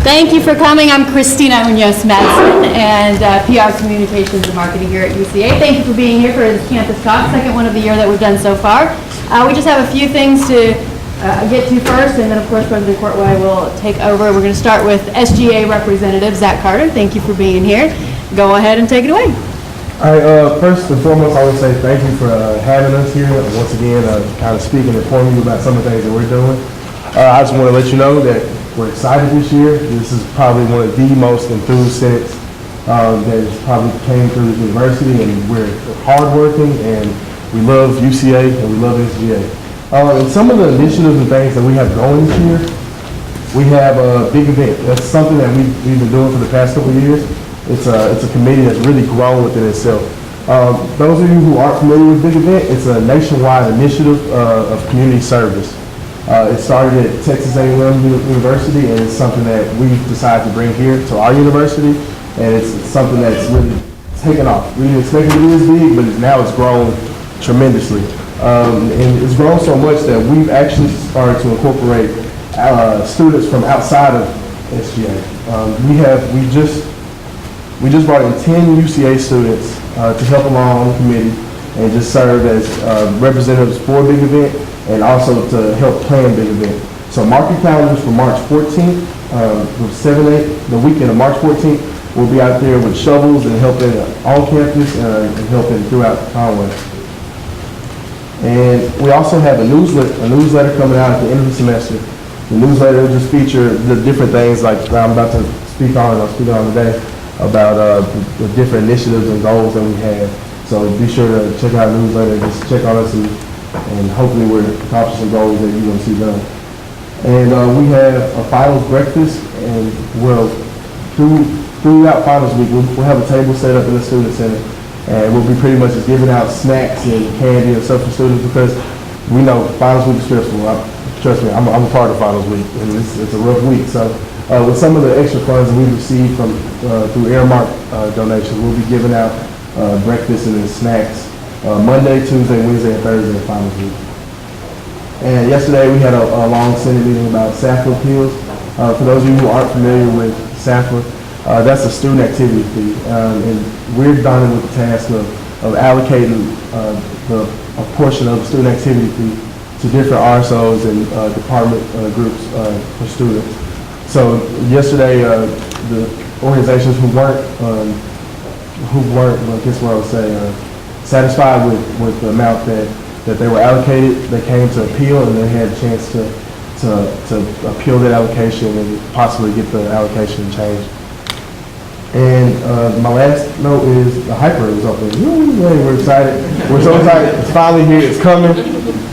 Thank you for coming. I'm Christina Munoz-Madsen, and PR Communications and Marketing here at UCA. Thank you for being here for this Campus Talk, second one of the year that we've done so far. We just have a few things to get to first, and then of course President Courtway will take over. We're going to start with SGA Representative Zach Carter. Thank you for being here. Go ahead and take it away. All right, first and foremost, I want to say thank you for having us here. Once again, kind of speaking and informing you about some of the things that we're doing. I just want to let you know that we're excited this year. This is probably one of the most enthused Senates that has probably came through the university, and we're hardworking, and we love UCA, and we love SGA. And some of the initiatives and things that we have going this year, we have a big event. That's something that we've been doing for the past couple of years. It's a committee that's really grown within itself. Those of you who aren't familiar with Big Event, it's a nationwide initiative of community service. It started at Texas A&M University, and it's something that we've decided to bring here to our university, and it's something that's really taken off. We didn't expect it to be this big, but now it's grown tremendously. And it's grown so much that we've actually started to incorporate students from outside of SGA. We just brought in 10 UCA students to help along on the committee and just serve as representatives for Big Event, and also to help plan Big Event. So mark your calendars for March 14th, from 7-8, the weekend of March 14th. We'll be out there with shovels and helping on campus and helping throughout Conway. And we also have a newsletter coming out at the end of the semester. The newsletter will just feature the different things like I'm about to speak on, and I'll speak on today, about the different initiatives and goals that we have. So be sure to check out the newsletter, just check on us, and hopefully we're accomplishing goals that you want to see done. And we have a finals breakfast, and throughout finals week, we'll have a table set up in the student center, and we'll be pretty much just giving out snacks and candy and stuff for students, because we know finals week is stressful. Trust me, I'm a part of finals week, and it's a rough week. So with some of the extra funds that we received from through Airmark donations, we'll be giving out breakfast and then snacks Monday, Tuesday, Wednesday, and Thursday finals week. And yesterday we had a long Senate meeting about SAFA appeals. For those of you who aren't familiar with SAFA, that's a student activity fee, and we're done with the task of allocating a portion of the student activity fee to different RSOs and department groups for students. So yesterday, the organizations who weren't, I guess what I would say, satisfied with the amount that they were allocated, they came to appeal, and they had a chance to appeal that allocation and possibly get the allocation changed. And my last note is the Hyper is open. We're excited. We're so excited. It's finally here. It's coming.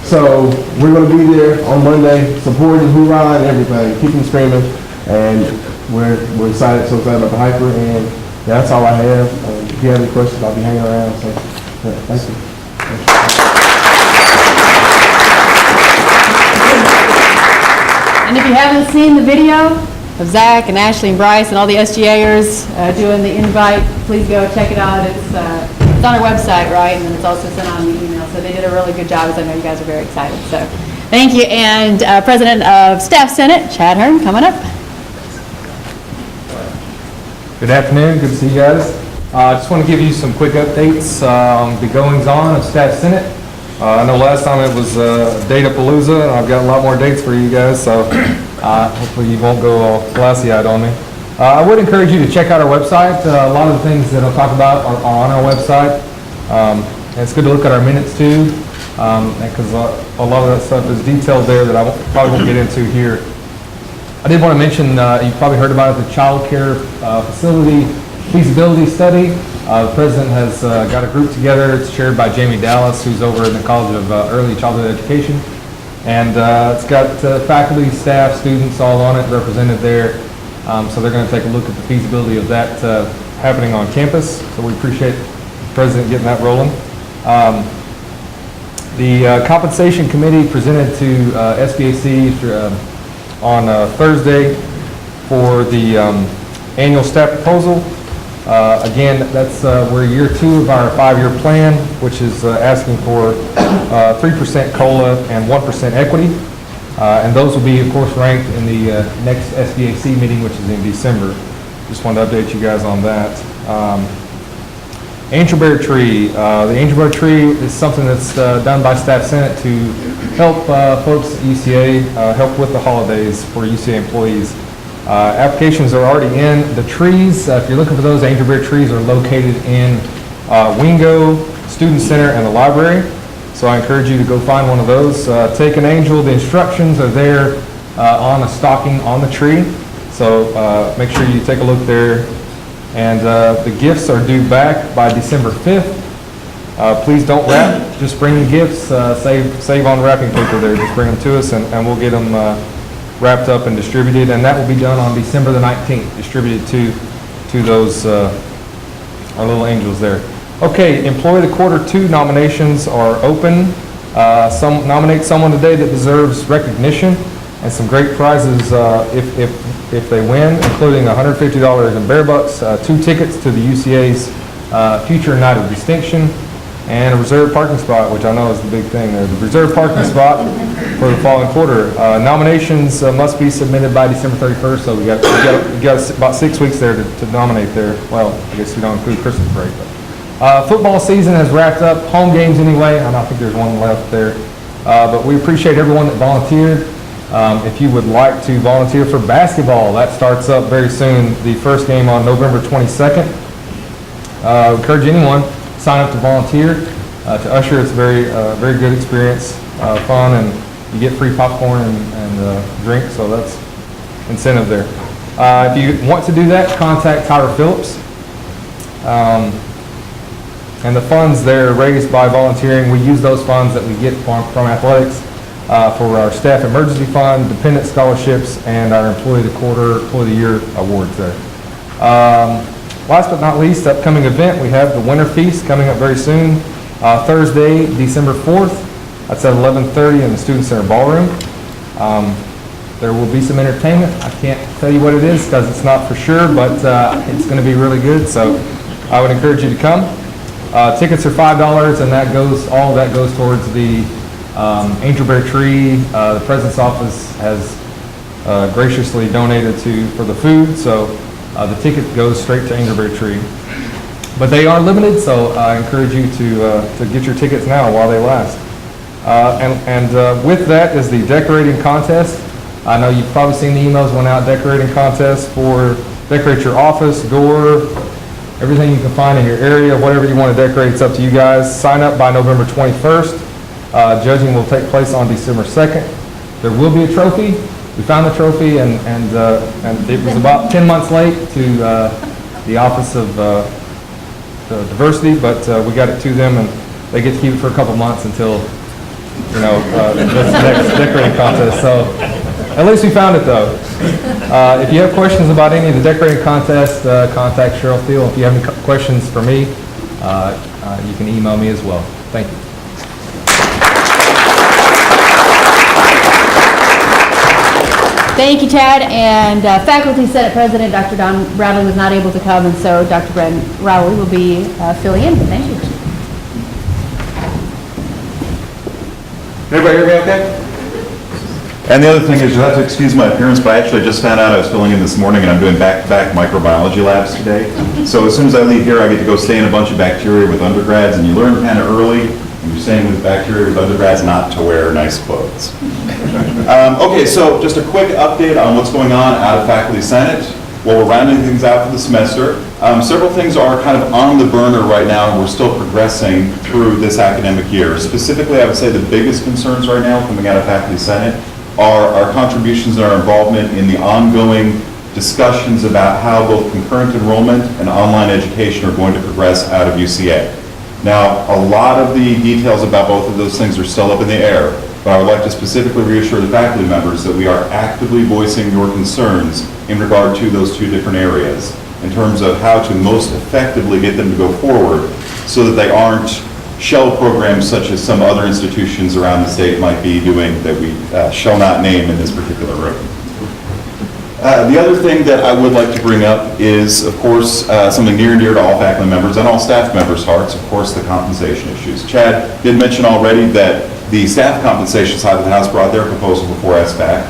So we're going to be there on Monday, supporting, hoorah, and everything, keeping screaming. And we're excited, so excited about the Hyper. And that's all I have. If you have any questions, I'll be hanging around. So thank you. And if you haven't seen the video of Zach and Ashley and Bryce and all the SGAers doing the invite, please go check it out. It's on our website, right? And then it's also sent on the email. So they did a really good job, as I know you guys are very excited. So thank you. And President of Staff Senate, Chad Hearn, coming up. Good afternoon. Good to see you guys. I just want to give you some quick updates on the goings-on of Staff Senate. I know last time it was Datapalooza, and I've got a lot more dates for you guys, so hopefully you won't go all glassy-eyed on me. I would encourage you to check out our website. A lot of the things that I'll talk about are on our website. And it's good to look at our minutes too, because a lot of that stuff is detailed there that I probably won't get into here. I did want to mention, you probably heard about it, the child care facility feasibility study. The president has got a group together. It's chaired by Jamie Dallas, who's over in the College of Early Childhood Education. And it's got faculty, staff, students all on it, represented there. So they're going to take a look at the feasibility of that happening on campus. So we appreciate the president getting that rolling. The compensation committee presented to SBAC on Thursday for the annual staff proposal. Again, that's we're year 2 of our 5-year plan, which is asking for 3% COLA and 1% equity. And those will be, of course, ranked in the next SBAC meeting, which is in December. Just wanted to update you guys on that. Angelberry tree. The Angelberry tree is something that's done by Staff Senate to help folks at UCA help with the holidays for UCA employees. Applications are already in. The trees, if you're looking for those, Angelberry trees are located in Wingo, Student Center, and the library. So I encourage you to go find one of those. Take an angel. The instructions are there on a stocking on the tree. So make sure you take a look there. And the gifts are due back by December 5th. Please don't wrap. Just bring the gifts. Save on wrapping paper there. Just bring them to us, and we'll get them wrapped up and distributed. And that will be done on December the 19th, distributed to those our little angels there. Okay, Employee of the Quarter 2 nominations are open. Nominate someone today that deserves recognition and some great prizes if they win, including $150 in Bear Bucks, 2 tickets to the UCA's Future Night of Distinction, and a reserved parking spot, which I know is the big thing there. The reserved parking spot for the following quarter. Nominations must be submitted by December 31st, so we got about 6 weeks there to nominate there. Well, I guess we don't include Christmas break. But. Football season has wrapped up, home games anyway. I don't think there's one left there. But we appreciate everyone that volunteered. If you would like to volunteer for basketball, that starts up very soon. The first game on November 22nd. Encourage anyone to sign up to volunteer. To usher, it's a very good experience, fun, and you get free popcorn and drink, so that's incentive there. If you want to do that, contact Tyler Phillips. And the funds there raised by volunteering, we use those funds that we get from athletics for our staff emergency fund, dependent scholarships, and our Employee of the Quarter, Employee of the Year awards there. Last but not least, upcoming event, we have the Winter Feast coming up very soon. Thursday, December 4th. That's at 11:30 in the Student Center Ballroom. There will be some entertainment. I can't tell you what it is because it's not for sure, but it's going to be really good, so I would encourage you to come. Tickets are $5, and all that goes towards the Angelberry tree. The President's Office has graciously donated for the food, so the ticket goes straight to Angelberry tree. But they are limited, so I encourage you to get your tickets now while they last. With that is the decorating contest. I know you've probably seen the emails went out, decorating contest for decorate your office, door, everything you can find in your area, whatever you want to decorate, it's up to you guys. Sign up by November 21st. Judging will take place on December 2nd. There will be a trophy. We found the trophy, and it was about 10 months late to the Office of Diversity, but we got it to them, and they get to keep it for a couple months until, the next decorating contest. So at least we found it, though. If you have questions about any of the decorating contest, contact Cheryl Thiel. If you have any questions for me, you can email me as well. Thank you. Thank you, Chad. And Faculty Senate President Dr. Don Bradley was not able to come, and so Dr. Brent Rowley will be filling in. Thank you. Everybody hear me okay? And the other thing is, you'll have to excuse my appearance, but I actually just found out I was filling in this morning, and I'm doing back-to-back microbiology labs today. So as soon as I leave here, I get to go stay in a bunch of bacteria with undergrads, and you learn kind of early, when you're staying with bacteria with undergrads, not to wear nice clothes. Okay, so just a quick update on what's going on out of Faculty Senate. Well, we're rounding things out for the semester. Several things are kind of on the burner right now, and we're still progressing through this academic year. Specifically, I would say the biggest concerns right now coming out of Faculty Senate are our contributions and our involvement in the ongoing discussions about how both concurrent enrollment and online education are going to progress out of UCA. Now, a lot of the details about both of those things are still up in the air, but I would like to specifically reassure the faculty members that we are actively voicing your concerns in regard to those two different areas in terms of how to most effectively get them to go forward so that they aren't shell programs such as some other institutions around the state might be doing that we shall not name in this particular room. The other thing that I would like to bring up is, of course, something near and dear to all faculty members and all staff members' hearts, of course, the compensation issues. Chad did mention already that The staff compensation side of the house brought their proposal before SBAC.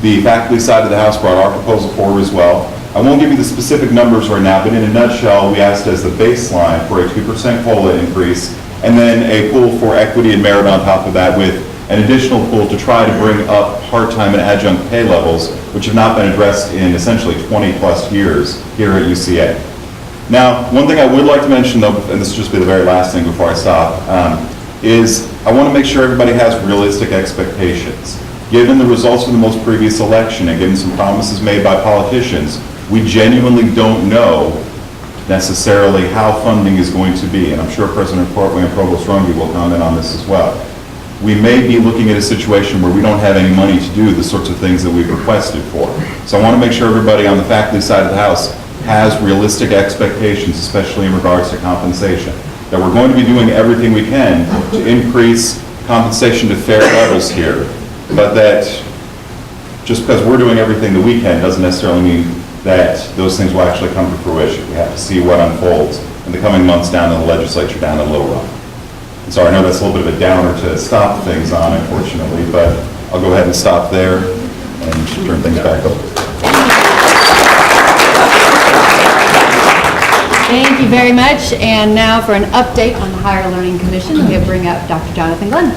The faculty side of the house brought our proposal forward as well. I won't give you the specific numbers right now, but in a nutshell, we asked as the baseline for a 2% COLA increase, and then a pool for equity and merit on top of that, with an additional pool to try to bring up part-time and adjunct pay levels, which have not been addressed in essentially 20-plus years here at UCA. Now, one thing I would like to mention, though, and this will just be the very last thing before I stop, is I want to make sure everybody has realistic expectations. Given the results from the most previous election and given some promises made by politicians, we genuinely don't know necessarily how funding is going to be, and I'm sure President Portway and Provost Runge will comment on this as well. We may be looking at a situation where we don't have any money to do the sorts of things that we've requested for. So I want to make sure everybody on the faculty side of the house has realistic expectations, especially in regards to compensation. That we're going to be doing everything we can to increase compensation to fair levels here, but that just because we're doing everything that we can doesn't necessarily mean that those things will actually come to fruition. We have to see what unfolds in the coming months down in the legislature down in Little Rock. And so I know that's a little bit of a downer to stop things on, unfortunately, but I'll go ahead and stop there and turn things back over. Thank you very much. And now for an update on the Higher Learning Commission, we'll bring up Dr. Jonathan Glenn.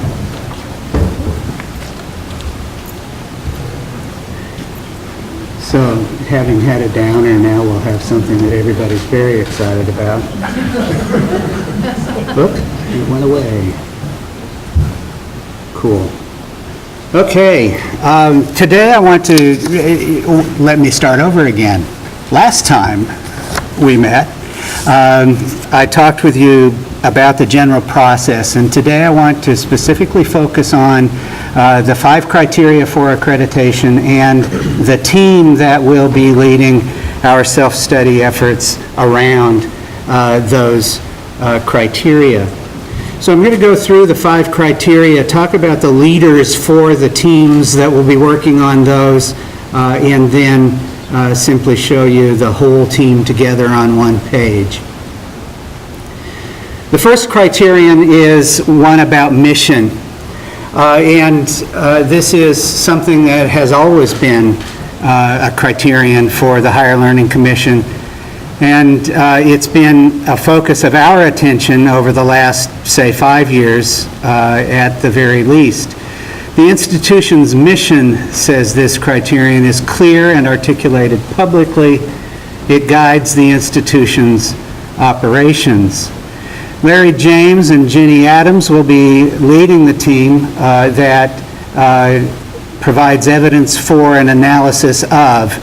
So, having had a downer, now we'll have something that everybody's very excited about. Look, it went away. Cool. Okay, today I want to, let me start over again. Last time we met, I talked with you about the general process, and today I want to specifically focus on the 5 criteria for accreditation and the team that will be leading our self-study efforts around those criteria. So I'm going to go through the 5 criteria, talk about the leaders for the teams that will be working on those, and then simply show you the whole team together on one page. The first criterion is one about mission. This is something that has always been a criterion for the Higher Learning Commission. And it's been a focus of our attention over the last, say, 5 years at the very least. The institution's mission, says this criterion, is clear and articulated publicly. It guides the institution's operations. Larry James and Ginny Adams will be leading the team that provides evidence for an analysis of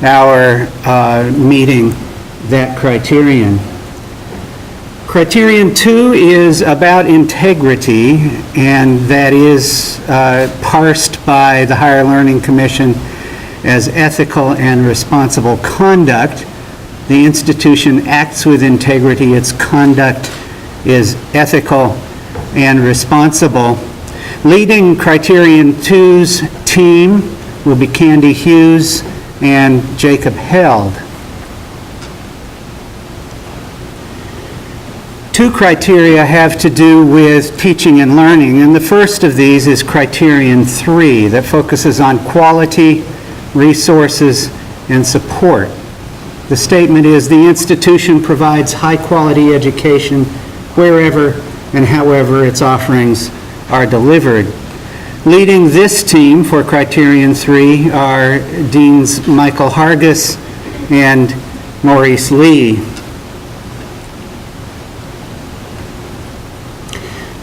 our meeting that criterion. Criterion 2 is about integrity, and that is parsed by the Higher Learning Commission as ethical and responsible conduct. The institution acts with integrity. Its conduct is ethical and responsible. Leading Criterion 2's team will be Candy Hughes and Jacob Held. 2 criteria have to do with teaching and learning, and the first of these is Criterion 3 that focuses on quality, resources, and support. The statement is the institution provides high-quality education wherever and however its offerings are delivered. Leading this team for Criterion 3 are Deans Michael Hargis and Maurice Lee.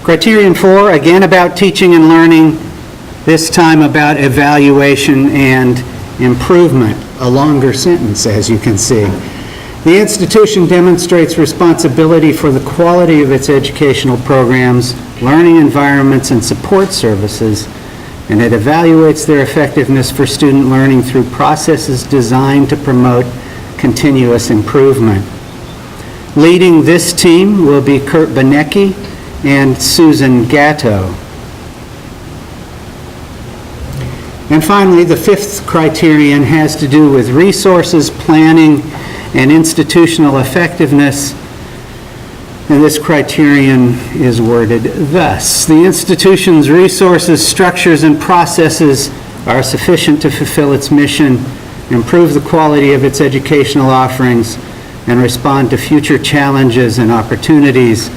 Criterion 4, again about teaching and learning, this time about evaluation and improvement. A longer sentence, as you can see. The institution demonstrates responsibility for the quality of its educational programs, learning environments, and support services, and it evaluates their effectiveness for student learning through processes designed to promote continuous improvement. Leading this team will be Kurt Benecki and Susan Gatto. And finally, the 5th criterion has to do with resources, planning, and institutional effectiveness. And this criterion is worded thus: the institution's resources, structures, and processes are sufficient to fulfill its mission, improve the quality of its educational offerings, and respond to future challenges and opportunities.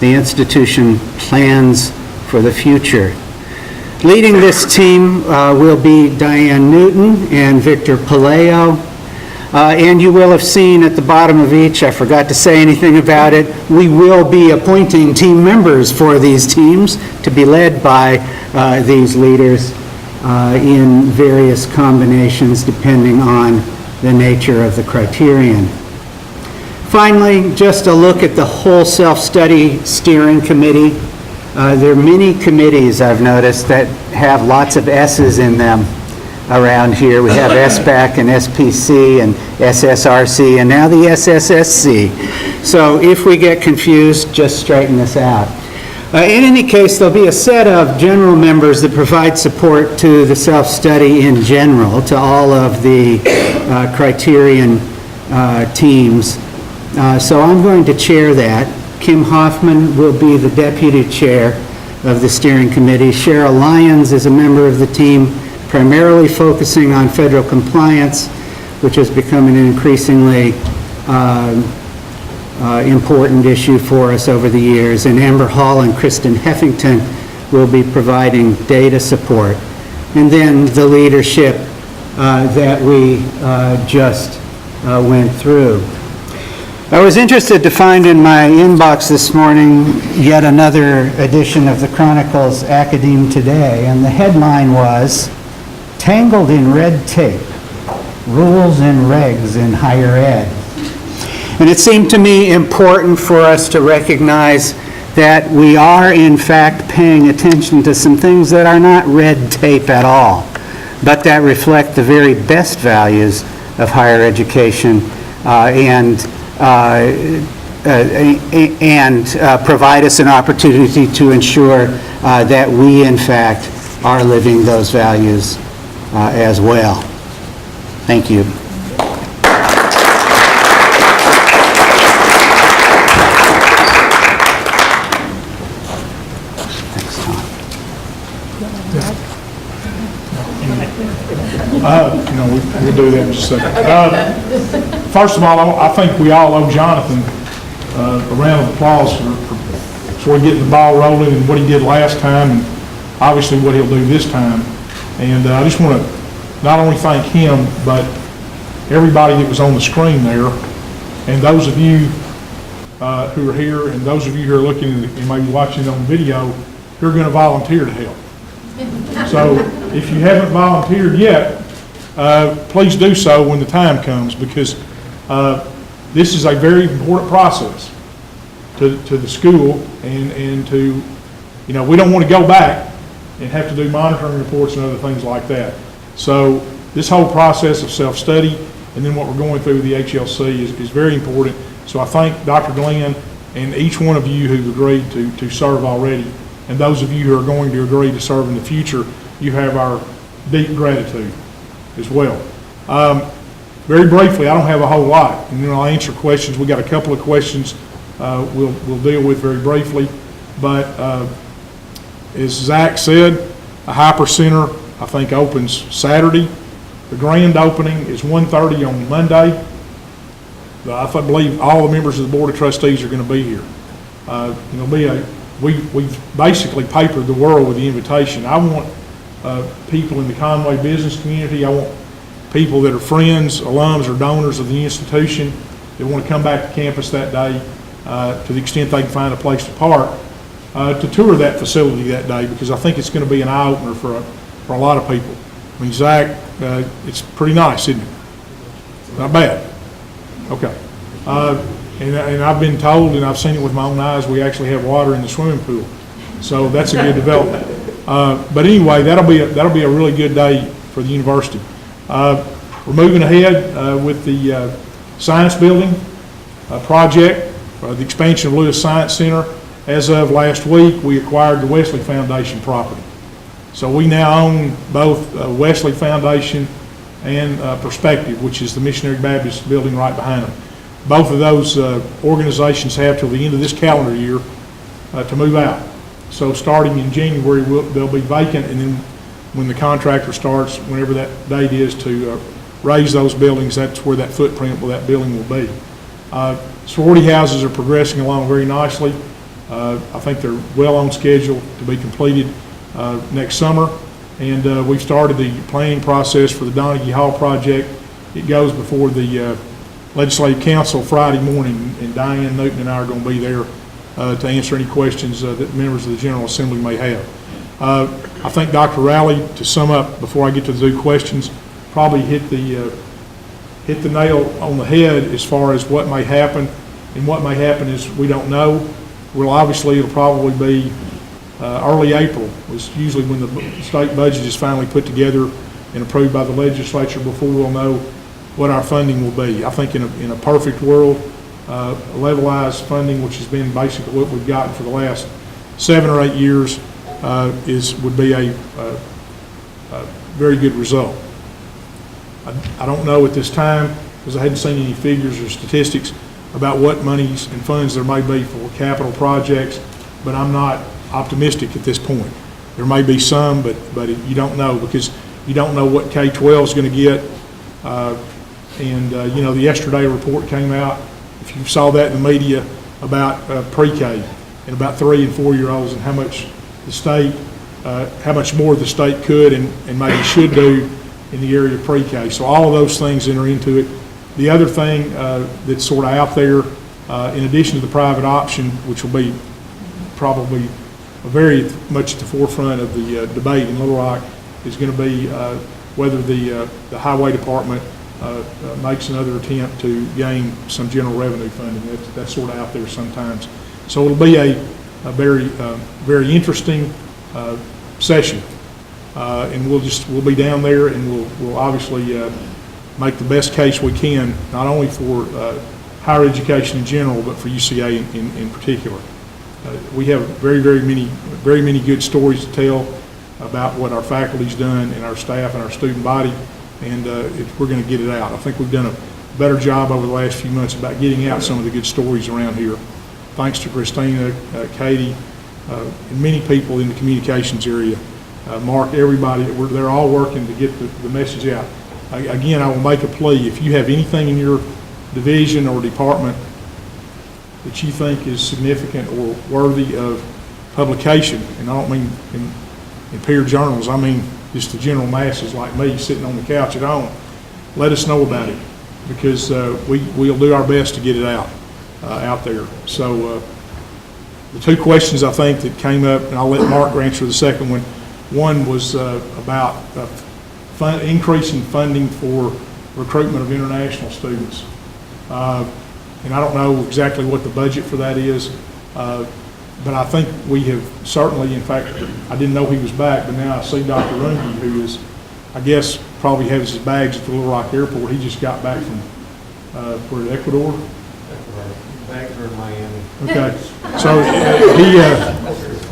The institution plans for the future. Leading this team will be Diane Newton and Victor Paleo. And you will have seen at the bottom of each, I forgot to say anything about it, we will be appointing team members for these teams to be led by these leaders in various combinations depending on the nature of the criterion. Finally, just a look at the whole self-study steering committee. There are many committees I've noticed that have lots of S's in them around here. We have SBAC and SPC and SSRC and now the SSSC. So if we get confused, just straighten this out. In any case, there'll be a set of general members that provide support to the self-study in general, to all of the criterion teams. So I'm going to chair that. Kim Hoffman will be the deputy chair of the steering committee. Cheryl Lyons is a member of the team, primarily focusing on federal compliance, which has become an increasingly important issue for us over the years. And Amber Hall and Kristen Heffington will be providing data support. And then the leadership that we just went through. I was interested to find in my inbox this morning yet another edition of the Chronicle's Academe Today, and the headline was, "Tangled in Red Tape, Rules and Regs in Higher Ed." And it seemed to me important for us to recognize that we are in fact paying attention to some things that are not red tape at all, but that reflect the very best values of higher education and provide us an opportunity to ensure that we, in fact, are living those values as well. Thank you. Thanks, Tom. We'll do that in just a second. First of all, I think we all owe Jonathan a round of applause for getting the ball rolling and what he did last time, and obviously what he'll do this time. And I just want to not only thank him, but everybody that was on the screen there, and those of you who are here, and those of you who are looking and maybe watching on video, who are going to volunteer to help. So if you haven't volunteered yet, please do so when the time comes, because this is a very important process to the school, and to, we don't want to go back and have to do monitoring reports and other things like that. So this whole process of self-study and then what we're going through with the HLC is very important. So I thank Dr. Glenn and each one of you who've agreed to serve already, and those of you who are going to agree to serve in the future. You have our deep gratitude as well. Very briefly, I don't have a whole lot, and then I'll answer questions. We got a couple of questions we'll deal with very briefly, but as Zach said, a Hyper Center, I think, opens Saturday. The grand opening is 1:30 on Monday. I believe all the members of the Board of Trustees are going to be here. We basically papered the world with the invitation. I want people in the Conway business community. I want people that are friends, alums, or donors of the institution that want to come back to campus that day, to the extent they can find a place to park, to tour that facility that day, because I think it's going to be an eye-opener for a lot of people. I mean, Zach, it's pretty nice, isn't it? Not bad. Okay. And I've been told, and I've seen it with my own eyes, we actually have water in the swimming pool. So that's a good development. But anyway, that'll be a really good day for the university. We're moving ahead with the science building project, the expansion of Lewis Science Center. As of last week, we acquired the Wesley Foundation property. So we now own both Wesley Foundation and Perspective, which is the Missionary Baptist building right behind them. both of those organizations have till the end of this calendar year to move out. So starting in January, they'll be vacant, and then when the contractor starts, whenever that date is to raise those buildings, that's where that footprint of that building will be. Sorority houses are progressing along very nicely. I think they're well on schedule to be completed next summer, and we've started the planning process for the Donaghy Hall project. It goes before the Legislative Council Friday morning, and Diane Newton and I are going to be there to answer any questions that members of the General Assembly may have. I think Dr. Rowley, to sum up before I get to the questions, probably hit the nail on the head as far as what may happen, and what may happen is we don't know. Well, obviously, it'll probably be early April, is usually when the state budget is finally put together and approved by the legislature before we'll know what our funding will be. I think in a perfect world, levelized funding, which has been basically what we've gotten for the last 7 or 8 years, would be a very good result. I don't know at this time, because I hadn't seen any figures or statistics about what monies and funds there may be for capital projects, but I'm not optimistic at this point. There may be some, but you don't know, because you don't know what K-12 is going to get. You know, the yesterday report came out, if you saw that in the media, about pre-K and about 3- and 4-year-olds and how much the state, how much more the state could and maybe should do in the area of pre-K. So all of those things enter into it. The other thing that's sort of out there, in addition to the private option, which will be probably very much at the forefront of the debate in Little Rock, is going to be whether the highway department makes another attempt to gain some general revenue funding. That's sort of out there sometimes. So it'll be a very, very interesting session. And we'll be down there, and we'll obviously make the best case we can, not only for higher education in general, but for UCA in particular. We have very many good stories to tell about what our faculty's done and our staff and our student body, and we're going to get it out. I think we've done a better job over the last few months about getting out some of the good stories around here. Thanks to Christina, Katie, and many people in the communications area. Mark, everybody, they're all working to get the message out. Again, I will make a plea. If you have anything in your division or department that you think is significant or worthy of publication, and I don't mean in peer journals, I mean just the general masses like me sitting on the couch at home, let us know about it, because we'll do our best to get it out there. So the 2 questions I think that came up, and I'll let Mark answer the second one. One was about increasing funding for recruitment of international students. And I don't know exactly what the budget for that is, but I think we have certainly, in fact, I didn't know he was back, but now I see Dr. Runge, who is, I guess, probably has his bags at the Little Rock Airport. He just got back from, Ecuador? Bags are in Miami. Okay, so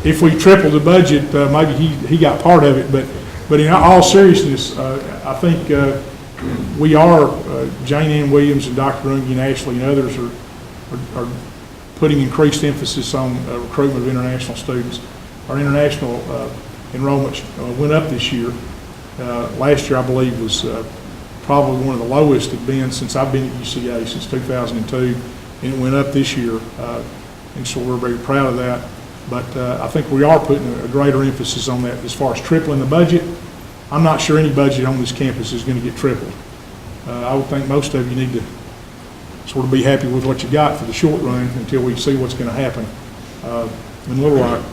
if we tripled the budget, maybe he got part of it, but in all seriousness, I think we are, Jane Ann Williams and Dr. Runge and Ashley and others are putting increased emphasis on recruitment of international students. Our international enrollment went up this year. Last year, I believe, was probably one of the lowest it's been since I've been at UCA, since 2002, and it went up this year, and so we're very proud of that. But I think we are putting a greater emphasis on that as far as tripling the budget. I'm not sure any budget on this campus is going to get tripled. I would think most of you need to sort of be happy with what you got for the short run until we see what's going to happen in Little Rock.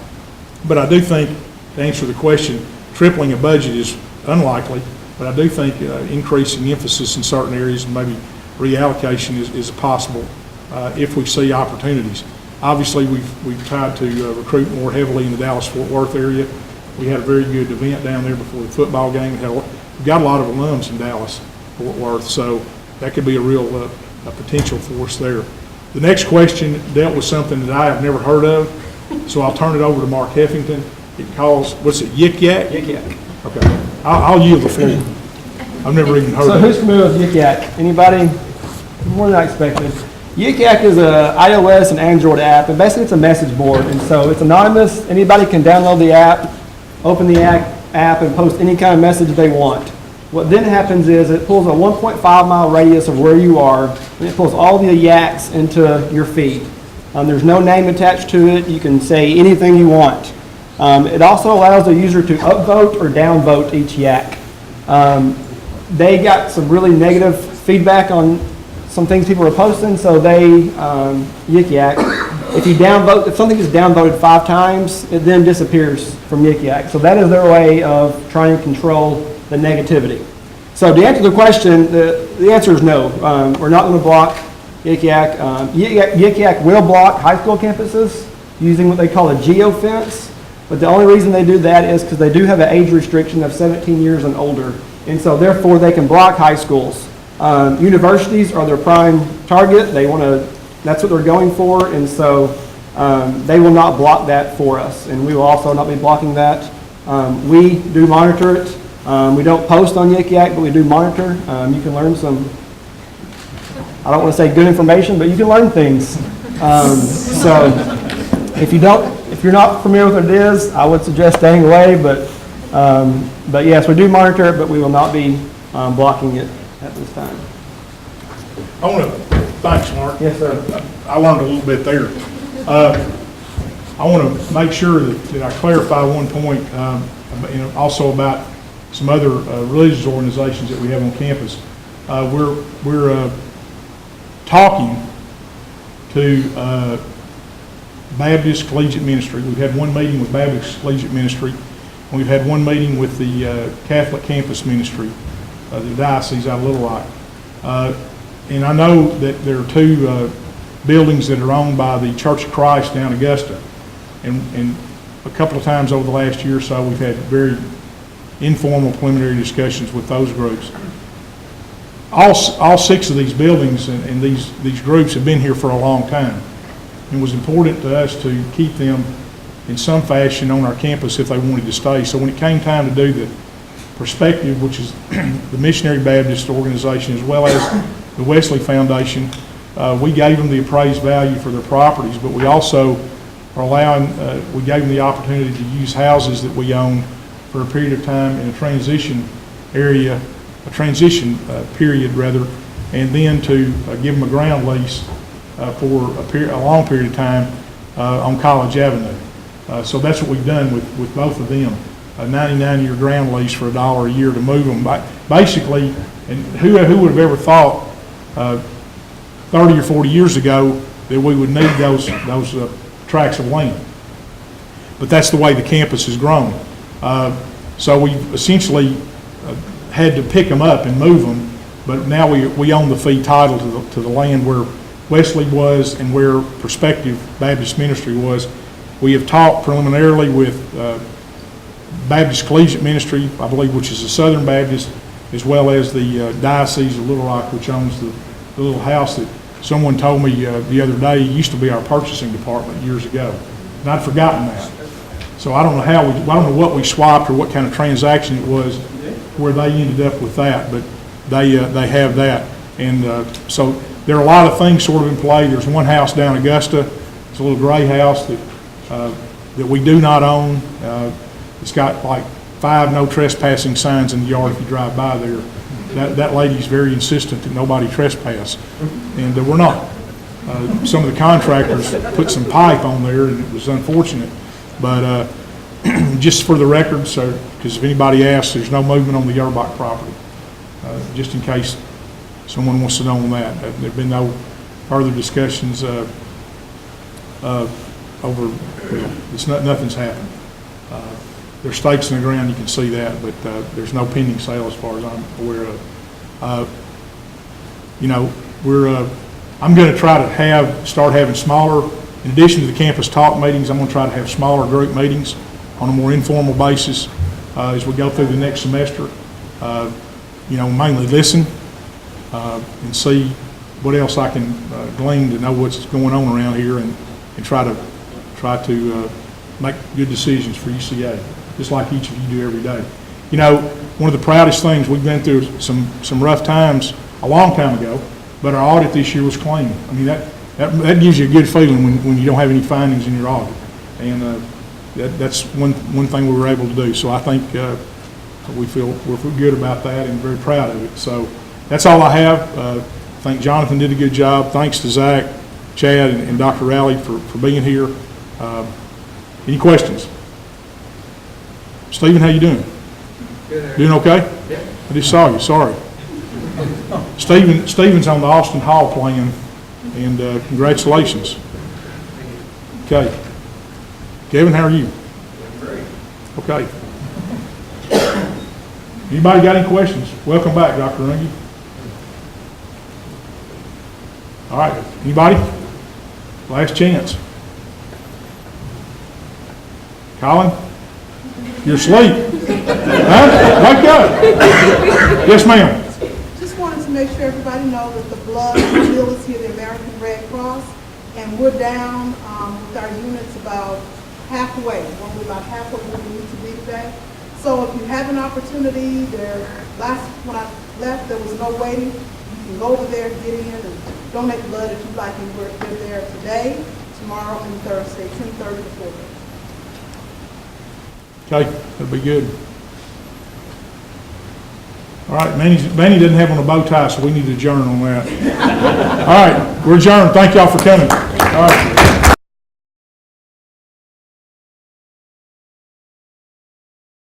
But I do think, to answer the question, tripling a budget is unlikely, but I do think increasing emphasis in certain areas and maybe reallocation is possible if we see opportunities. Obviously, we've tried to recruit more heavily in the Dallas-Fort Worth area. We had a very good event down there before the football game. We've got a lot of alums in Dallas-Fort Worth, so that could be a real a potential for us there. The next question dealt with something that I have never heard of, so I'll turn it over to Mark Heffington. It calls, what's it, Yik Yak? Yik Yak. Okay, I'll yield the floor. I've never even heard So of who's it. familiar with Yik Yak? Anybody? More than I expected. Yik Yak is a iOS and Android app, and basically it's a message board, and so it's anonymous. Anybody can download the app, open the app, and post any kind of message they want. What then happens is it pulls a 1.5-mile radius of where you are, and it pulls all the yaks into your feed. There's no name attached to it. You can say anything you want. It also allows the user to upvote or downvote each yak. They got some really negative feedback on some things people are posting, so they, Yik Yak, if something is downvoted 5 times, it then disappears from Yik Yak. So that is their way of trying to control the negativity. So to answer the question, the answer is no. We're not going to block Yik Yak. Yik Yak will block high school campuses using what they call a geofence, but the only reason they do that is because they do have an age restriction of 17 years and older, and so therefore they can block high schools. Universities are their prime target. That's what they're going for, and so they will not block that for us, and we will also not be blocking that. We do monitor it. We don't post on Yik Yak, but we do monitor. You can learn some, I don't want to say good information, but you can learn things. So if you're not familiar with what it is, I would suggest staying away, but yes, we do monitor it, but we will not be blocking it at this time. Thanks, Mark. Yes, sir. I learned a little bit there. I want to make sure that I clarify one point, also about some other religious organizations that we have on campus. We're talking to Baptist Collegiate Ministry. We've had one meeting with Baptist Collegiate Ministry. We've had one meeting with the Catholic Campus Ministry, the diocese out of Little Rock. And I know that there are 2 buildings that are owned by the Church of Christ down in Augusta. And a couple of times over the last year or so, we've had very informal preliminary discussions with those groups. All 6 of these buildings and these groups have been here for a long time. It was important to us to keep them in some fashion on our campus if they wanted to stay. So when it came time to do the Perspective, which is the Missionary Baptist organization, as well as the Wesley Foundation, we gave them the appraised value for their properties, but we also are we gave them the opportunity to use houses that we own for a period of time in a transition period, and then to give them a ground lease for a long period of time on College Avenue. So that's what we've done with both of them. A 99-year ground lease for $1 a year to move them. Basically, and who would have ever thought 30 or 40 years ago that we would need those tracts of land? But that's the way the campus has grown. So we essentially had to pick them up and move them, but now we own the fee title to the land where Wesley was and where Perspective Baptist Ministry was. We have talked preliminarily with Baptist Collegiate Ministry, I believe, which is the Southern Baptist, as well as the Diocese of Little Rock, which owns the little house that someone told me the other day used to be our purchasing department years ago. And I'd forgotten that. So I don't know I don't know what we swapped or what kind of transaction it was where they ended up with that, but they have that. And so there are a lot of things sort of in play. There's one house down in Augusta. It's a little gray house that we do not own. It's got like 5 no trespassing signs in the yard if you drive by there. That lady's very insistent that nobody trespass, and we're not. Some of the contractors put some pipe on there, and it was unfortunate. But just for the record, so because if anybody asks, there's no movement on the Yerbach property. Just in case someone wants to know on that, there've been no further discussions over. Nothing's happened. There's stakes in the ground, you can see that, but there's no pending sale as far as I'm aware of. I'm going to try to start having smaller, in addition to the campus talk meetings, I'm going to try to have smaller group meetings on a more informal basis as we go through the next semester. Mainly listen and see what else I can glean to know what's going on around here and try to make good decisions for UCA, just like each of you do every day. One of the proudest things, we've been through some rough times a long time ago, but our audit this year was clean. I mean, that gives you a good feeling when you don't have any findings in your audit. And that's one thing we were able to do. So I think we're good about that and very proud of it. So that's all I have. I think Jonathan did a good job. Thanks to Zach, Chad, and Dr. Rowley for being here. Any questions? Stephen, how you doing? Good. Doing okay? Yeah. I just saw you, sorry. Stephen's on the Austin Hall plan, and congratulations. Okay. Kevin, how are you? Great. Okay. Anybody got any questions? Welcome back, Dr. Runge. All right, anybody? Last chance. Colin? You're asleep. Huh? Wake up. Yes, ma'am. Just wanted to make sure everybody knows that the blood bill is here, the American Red Cross, and we're down with our units about halfway. We're about halfway where we need to be today. So if you have an opportunity, when I left, there was no waiting. You can go over there, get in, and donate blood if you'd like. And we're there today, tomorrow, and Thursday, 10:30 to 4:30. Okay, that'll be good. All right, Manny doesn't have on a bow tie, so we need to adjourn on that. All right, we're adjourned. Thank y'all for coming. All right.